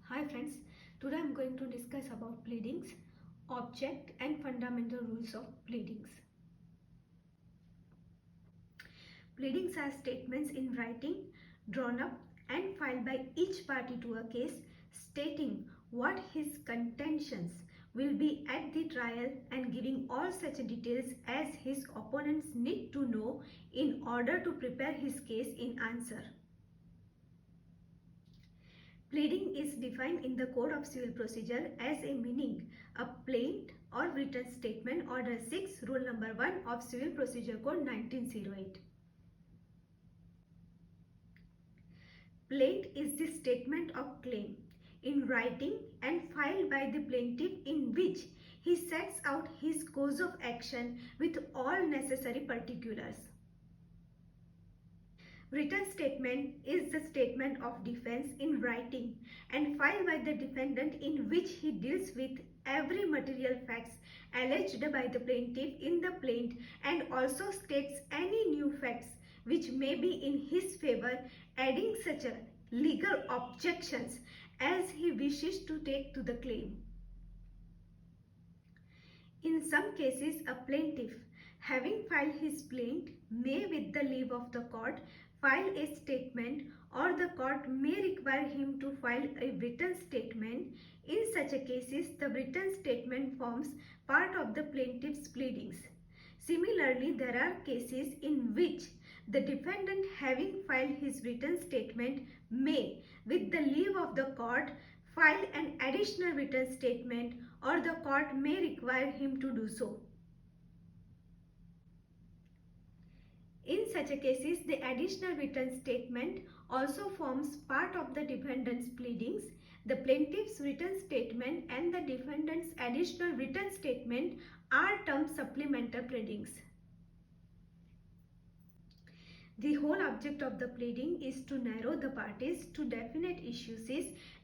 Hi friends, today I am going to discuss about pleadings, object and fundamental rules of pleadings. Pleadings are statements in writing drawn up and filed by each party to a case stating what his contentions will be at the trial and giving all such details as his opponents need to know in order to prepare his case in answer. Pleading is defined in the Code of Civil Procedure as a meaning, a plain or written statement, Order 6, Rule number 1 of Civil Procedure Code 1908. Plaint is the statement of claim in writing and filed by the plaintiff in which he sets out his course of action with all necessary particulars. Written statement is the statement of defense in writing and filed by the defendant in which he deals with every material facts alleged by the plaintiff in the plaint and also states any new facts which may be in his favor, adding such a legal objections as he wishes to take to the claim. In some cases, a plaintiff, having filed his plaint, may with the leave of the court file a statement, or the court may require him to file a written statement. In such a cases, the written statement forms part of the plaintiff's pleadings. Similarly, there are cases in which the defendant, having filed his written statement, may, with the leave of the court, file an additional written statement, or the court may require him to do so. In such a cases, the additional written statement also forms part of the defendant's pleadings. The plaintiff's written statement and the defendant's additional written statement are termed supplemental pleadings. The whole object of the pleading is to narrow the parties to definite issues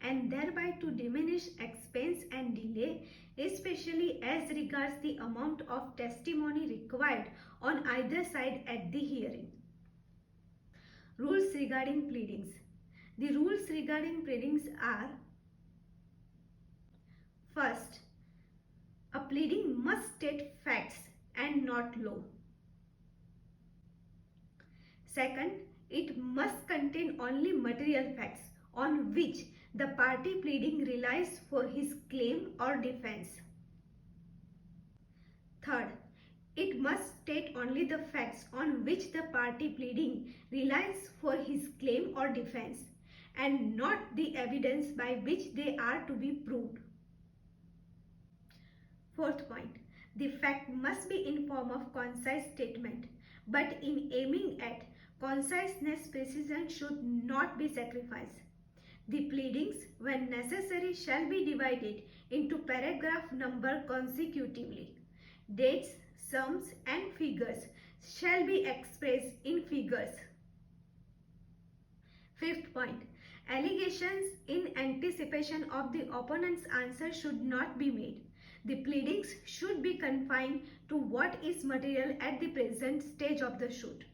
and thereby to diminish expense and delay, especially as regards the amount of testimony required on either side at the hearing. Rules regarding pleadings. The rules regarding pleadings are: first, a pleading must state facts and not law. Second, it must contain only material facts on which the party pleading relies for his claim or defense. Third, it must state only the facts on which the party pleading relies for his claim or defense and not the evidence by which they are to be proved. Fourth point, the fact must be in form of concise statement, but in aiming at conciseness, precision should not be sacrificed. The pleadings, when necessary, shall be divided into paragraph number consecutively. Dates, sums and figures shall be expressed in figures. Fifth point, allegations in anticipation of the opponent's answer should not be made. The pleadings should be confined to what is material at the present stage of the suit.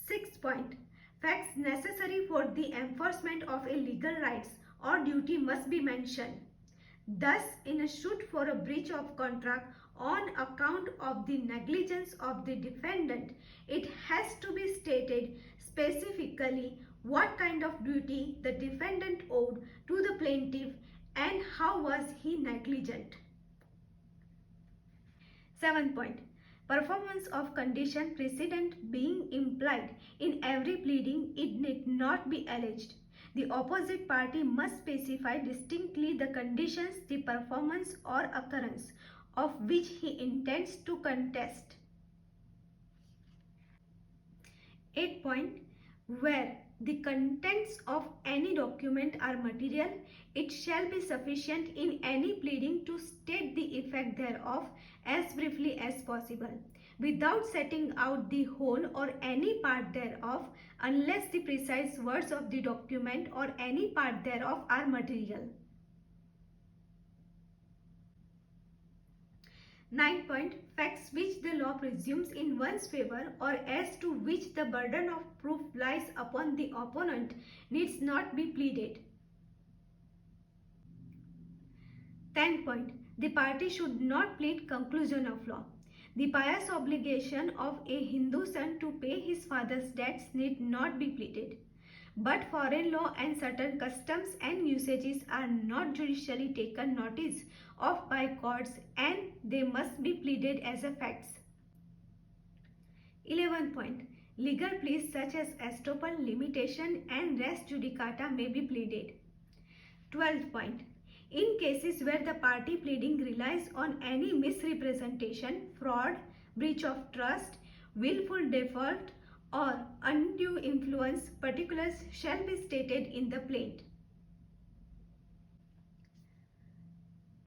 Sixth point, facts necessary for the enforcement of a legal rights or duty must be mentioned. Thus, in a suit for a breach of contract on account of the negligence of the defendant, it has to be stated specifically what kind of duty the defendant owed to the plaintiff and how was he negligent. Seventh point, performance of condition precedent being implied in every pleading, it need not be alleged. The opposite party must specify distinctly the conditions, the performance or occurrence of which he intends to contest. 8 point, where the contents of any document are material, it shall be sufficient in any pleading to state the effect thereof as briefly as possible, without setting out the whole or any part thereof, unless the precise words of the document or any part thereof are material. 9 point, facts which the law presumes in one's favor or as to which the burden of proof lies upon the opponent needs not be pleaded. 10 point. The party should not plead conclusion of law. The pious obligation of a Hindu son to pay his father's debts need not be pleaded. But foreign law and certain customs and usages are not judicially taken notice of by courts, and they must be pleaded as a facts. 11 point. Legal pleas such as estoppel, limitation and res judicata may be pleaded. 12th point. In cases where the party pleading relies on any misrepresentation, fraud, breach of trust, willful default or undue influence, particulars shall be stated in the plaint.